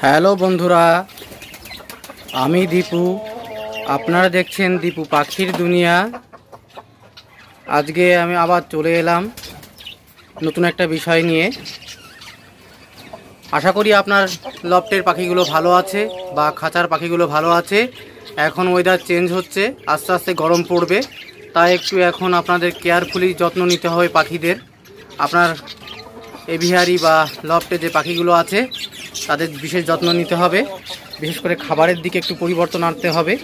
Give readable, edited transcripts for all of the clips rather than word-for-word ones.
Hello বন্ধুরা, আমি দীপু। আপনারা দেখছেন দীপু পাখির দুনিয়া। আজকে আমি আবার চলে এলাম নতুন একটা বিষয় নিয়ে। আশা করি আপনার লফটের পাখিগুলো ভালো আছে বা খাঁচার পাখিগুলো ভালো আছে। এখন ওয়েদার চেঞ্জ হচ্ছে, আস্তে আস্তে গরম পড়বে, তাই একটু এখন আপনাদের কেয়ারফুলি যত্ন নিতে হবে পাখিদের। আপনার এভিয়ারি বা লফটে যে পাখিগুলো আছে তাদের বিশেষ যত্ন নিতে হবে। বিশেষ করে খাবারের দিকে একটু পরিবর্তন আনতে হবে।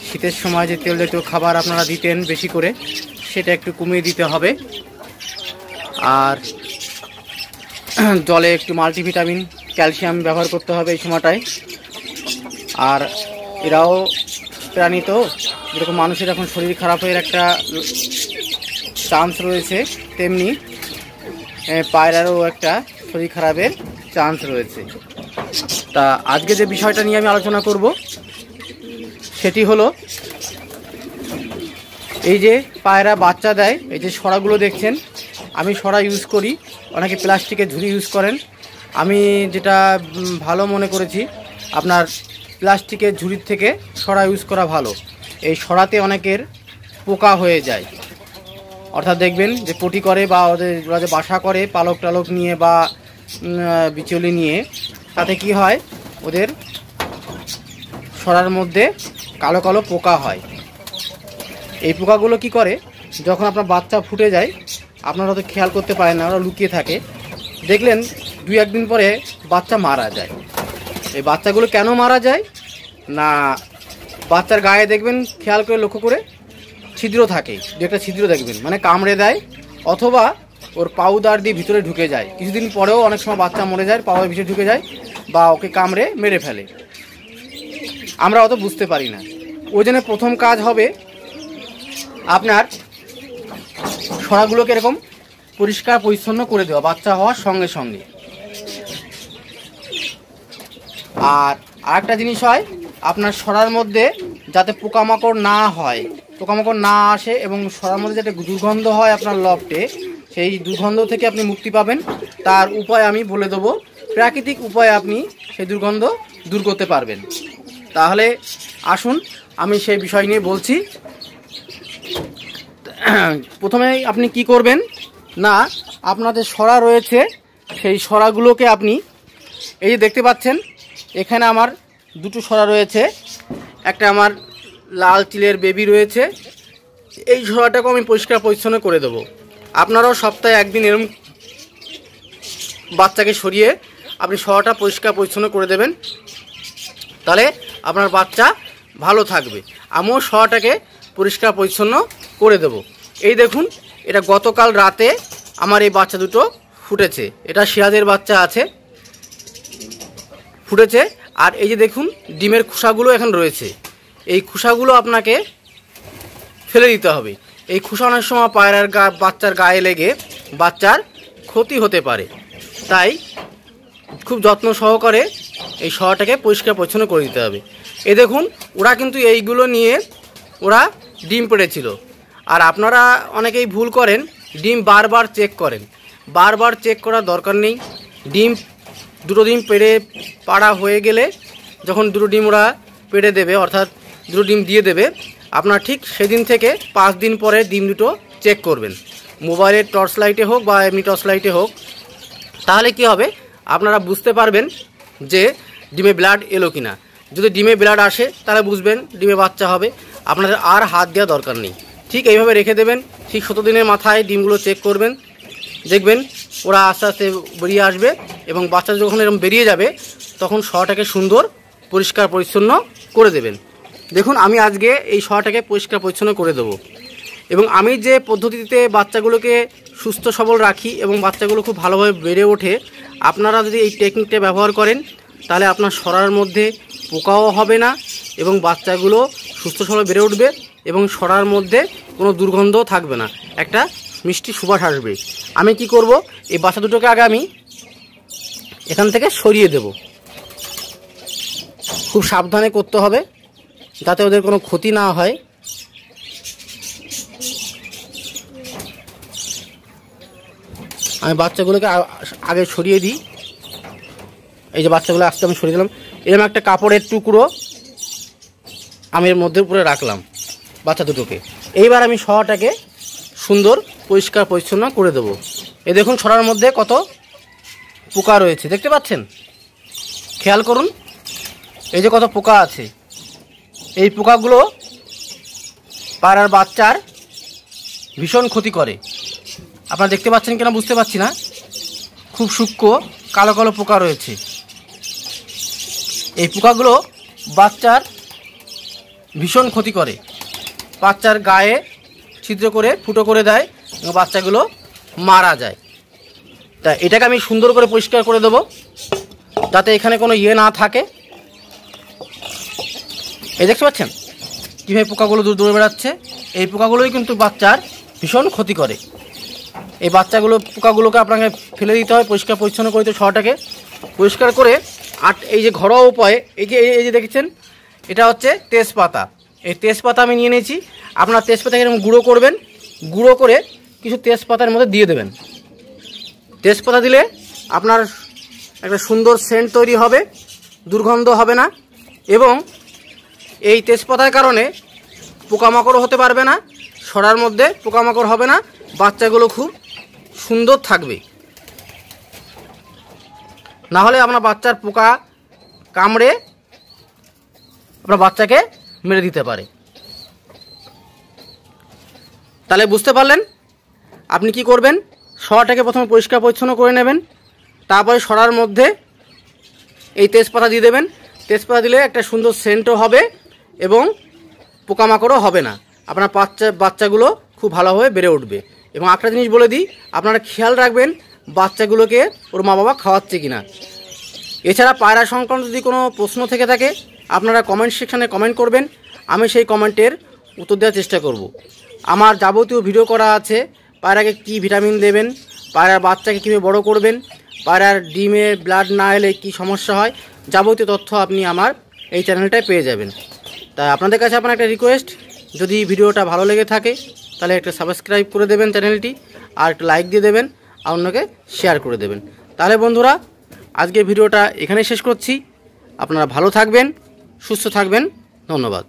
শীতের সময় যে তেল জাতীয় খাবার আপনারা দিতেন বেশি করে, সেটা একটু কমিয়ে দিতে হবে। আর জলে একটু মাল্টিভিটামিন, ক্যালসিয়াম ব্যবহার করতে হবে এই সময়টায়। আর এরাও প্রাণী, তো যেরকম মানুষের এখন শরীর খারাপের একটা চান্স রয়েছে, তেমনি পায়রারও একটা শরীর খারাপের চান্স রয়েছে। তা আজকে যে বিষয়টা নিয়ে আমি আলোচনা করব সেটি হলো, এই যে পায়রা বাচ্চা দেয়, এই যে সরাগুলো দেখছেন, আমি সরা ইউজ করি, অনেকে প্লাস্টিকের ঝুড়ি ইউজ করেন। আমি যেটা ভালো মনে করেছি, আপনার প্লাস্টিকের ঝুড়ির থেকে সরা ইউজ করা ভালো। এই সরাতে অনেকের পোকা হয়ে যায়, অর্থাৎ দেখবেন যে পটি করে বা ওরা যে বাসা করে পালক টালক নিয়ে বা বিচুলি নিয়ে, তাতে কি হয়, ওদের সরার মধ্যে কালো কালো পোকা হয়। এই পোকাগুলো কি করে, যখন আপনার বাচ্চা ফুটে যায়, আপনারা হয়তো খেয়াল করতে পারেন না, ওরা লুকিয়ে থাকে, দেখলেন 2-1 দিন পরে বাচ্চা মারা যায়। এই বাচ্চাগুলো কেন মারা যায় না, বাচ্চার গায়ে দেখবেন, খেয়াল করে লক্ষ্য করে ছিদ্র থাকে, যে একটা ছিদ্র দেখবেন, মানে কামড়ে দেয়, অথবা ওর পাউদার দিয়ে ভিতরে ঢুকে যায়। কিছুদিন পরেও অনেক সময় বাচ্চা মরে যায়, পাউদার ভিতরে ঢুকে যায় বা ওকে কামড়ে মেরে ফেলে, আমরা অত বুঝতে পারি না। ওই জন্য প্রথম কাজ হবে আপনার সরাগুলোকে এরকম পরিষ্কার পরিচ্ছন্ন করে দেওয়া বাচ্চা হওয়ার সঙ্গে সঙ্গে। আর আরেকটা জিনিস হয়, আপনার সরার মধ্যে যাতে পোকামাকড় না হয়, পোকামাকড় না আসে, এবং সরার মধ্যে যাতে দুর্গন্ধ হয় আপনার লফটে, সেই দুর্গন্ধ থেকে আপনি মুক্তি পাবেন। তার উপায় আমি বলে দেবো, প্রাকৃতিক উপায়ে আপনি সেই দুর্গন্ধ দূর করতে পারবেন। তাহলে আসুন আমি সেই বিষয় নিয়ে বলছি। প্রথমেই আপনি কি করবেন না, আপনাদের সরা রয়েছে, সেই সরাগুলোকে আপনি, এই যে দেখতে পাচ্ছেন, এখানে আমার 2টো সরা রয়েছে, একটা আমার লাল চিলের বেবি রয়েছে। এই সরাটাকে আমি পরিষ্কার পরিচ্ছন্ন করে দেবো। আপনারাও সপ্তাহে 1 দিন এরকম বাচ্চাকে সরিয়ে আপনি সরাটা পরিষ্কার পরিচ্ছন্ন করে দেবেন, তাহলে আপনার বাচ্চা ভালো থাকবে। আমিও সরাটাকে পরিষ্কার পরিচ্ছন্ন করে দেব। এই দেখুন, এটা গতকাল রাতে আমার এই বাচ্চা দুটো ফুটেছে। এটা শিয়াদের বাচ্চা আছে, ফুটেছে। আর এই যে দেখুন, ডিমের খোসাগুলো এখন রয়েছে, এই খোসাগুলো আপনাকে ফেলে দিতে হবে। এই খোসা অনেক সময় পায়রার বাচ্চার গায়ে লেগে বাচ্চার ক্ষতি হতে পারে, তাই খুব যত্ন সহকারে এই সরাটাকে পরিষ্কার পরিচ্ছন্ন করে দিতে হবে। এই দেখুন, ওরা কিন্তু এইগুলো নিয়ে ওরা ডিম পেড়েছিল। আর আপনারা অনেকেই ভুল করেন, ডিম বারবার চেক করেন। বারবার চেক করার দরকার নেই। ডিম 2টো ডিম পাড়া হয়ে গেলে, যখন 2টো ডিম ওরা পেড়ে দেবে, অর্থাৎ 2টো ডিম দিয়ে দেবে, আপনার ঠিক সেদিন থেকে 5 দিন পরে ডিম দুটো চেক করবেন, মোবাইলের টর্চ লাইটে হোক বা এমনি টর্চ লাইটে হোক। তাহলে কি হবে, আপনারা বুঝতে পারবেন যে ডিমে ব্লাড এলো কিনা। যদি ডিমে ব্লাড আসে তাহলে বুঝবেন ডিমে বাচ্চা হবে, আপনাদের আর হাত দেওয়া দরকার নেই। ঠিক এইভাবে রেখে দেবেন, ঠিক 17 দিনের মাথায় ডিমগুলো চেক করবেন, দেখবেন ওরা আস্তে আস্তে বেরিয়ে আসবে, এবং বাচ্চা যখন এরকম বেরিয়ে যাবে তখন সরাটাকে সুন্দর পরিষ্কার পরিচ্ছন্ন করে দেবেন। দেখুন, আমি আজকে এই সরাটাকে পরিষ্কার পরিচ্ছন্ন করে দেবো, এবং আমি যে পদ্ধতিতে বাচ্চাগুলোকে সুস্থ সবল রাখি এবং বাচ্চাগুলো খুব ভালোভাবে বেড়ে ওঠে, আপনারা যদি এই টেকনিকটা ব্যবহার করেন, তাহলে আপনার সরার মধ্যে পোকাও হবে না, এবং বাচ্চাগুলো সুস্থ সবল বেড়ে উঠবে, এবং সরার মধ্যে কোনো দুর্গন্ধও থাকবে না, একটা মিষ্টি সুবাস আসবে। আমি কি করব, এই বাচ্চা দুটোকে আগে আমি এখান থেকে সরিয়ে দেব। খুব সাবধানে করতে হবে যাতে ওদের কোনো ক্ষতি না হয়। আমি বাচ্চাগুলোকে আগে সরিয়ে দিই। এই যে বাচ্চাগুলো আস্তে আমি সরিয়ে দিলাম। এরকম একটা কাপড়ের টুকরো আমি এর মধ্যে উপরে রাখলাম বাচ্চা দুটোকে। এইবার আমি শটাকে সুন্দর পরিষ্কার পরিচ্ছন্ন করে দেবো। এই দেখুন ছড়ার মধ্যে কত পোকা রয়েছে, দেখতে পাচ্ছেন? খেয়াল করুন, এই যে কত পোকা আছে। এই পোকাগুলো পায়রার বাচ্চার ভীষণ ক্ষতি করে। আপনারা দেখতে পাচ্ছেন কিনা বুঝতে পারছি না, খুব সূক্ষ্ম কালো কালো পোকা রয়েছে। এই পোকাগুলো বাচ্চার ভীষণ ক্ষতি করে, বাচ্চার গায়ে ছিদ্র করে ফুটো করে দেয় এবং বাচ্চাগুলো মারা যায়। তা এটাকে আমি সুন্দর করে পরিষ্কার করে দেবো যাতে এখানে কোনো না থাকে। এই দেখতে পাচ্ছেন কীভাবে পোকাগুলো দূর দূরে বেড়াচ্ছে। এই পোকাগুলোই কিন্তু বাচ্চার ভীষণ ক্ষতি করে। এই পোকাগুলোকে আপনাকে ফেলে দিতে হয়, পরিষ্কার পরিচ্ছন্ন করে দিতে শটাকে পরিষ্কার করে। আর এই যে ঘরোয়া উপায়ে এই যে দেখেছেন, এটা হচ্ছে তেজপাতা। এই তেজপাতা আমি নিয়ে নিয়েছি। আপনার তেজপাতাকে এরকম গুঁড়ো করবেন, গুঁড়ো করে কিছু তেজপাতার মধ্যে দিয়ে দেবেন। তেজপাতা দিলে আপনার একটা সুন্দর সেন্ট তৈরি হবে, দুর্গন্ধ হবে না, এবং এই তেজপাতার কারণে পোকামাকড়ও হতে পারবে না, সরার মধ্যে পোকামাকড় হবে না, বাচ্চাগুলো খুব সুন্দর থাকবে। না হলে আপনার বাচ্চার পোকা কামড়ে আপনার বাচ্চাকে মেরে দিতে পারে। তাহলে বুঝতে পারলেন আপনি কি করবেন। সরাটাকে প্রথমে পরিষ্কার পরিচ্ছন্ন করে নেবেন, তারপরে সরার মধ্যে এই তেজপাতা দিয়ে দেবেন। তেজপাতা দিলে একটা সুন্দর সেন্টও হবে এবং পোকামাকড়ও হবে না, আপনার বাচ্চাগুলো খুব ভালোভাবে বেড়ে উঠবে। এবং একটা জিনিস বলে দিই, আপনারা খেয়াল রাখবেন বাচ্চাগুলোকে ওর মা বাবা খাওয়াচ্ছে কিনা। এছাড়া পায়রা সংক্রান্ত যদি কোনো প্রশ্ন থেকে থাকে আপনারা কমেন্ট সেকশানে কমেন্ট করবেন, আমি সেই কমেন্টের উত্তর দেওয়ার চেষ্টা করব। আমার যাবতীয় ভিডিও করা আছে, পায়রাকে কী ভিটামিন দেবেন, পায়রার বাচ্চাকে কীভাবে বড় করবেন, পায়রার ডিমে ব্লাড না এলে কী সমস্যা হয়, যাবতীয় তথ্য আপনি আমার এই চ্যানেলটায় পেয়ে যাবেন। তাই আপনাদের কাছে আপনার একটা রিকোয়েস্ট, যদি ভিডিওটা ভালো লেগে থাকে তাহলে একটা সাবস্ক্রাইব করে দেবেন চ্যানেলটি, আর একটা লাইক দিয়ে দেবেন, আর অন্যকে শেয়ার করে দেবেন। তাহলে বন্ধুরা আজকের ভিডিওটা এখানেই শেষ করছি। আপনারা ভালো থাকবেন, সুস্থ থাকবেন, ধন্যবাদ।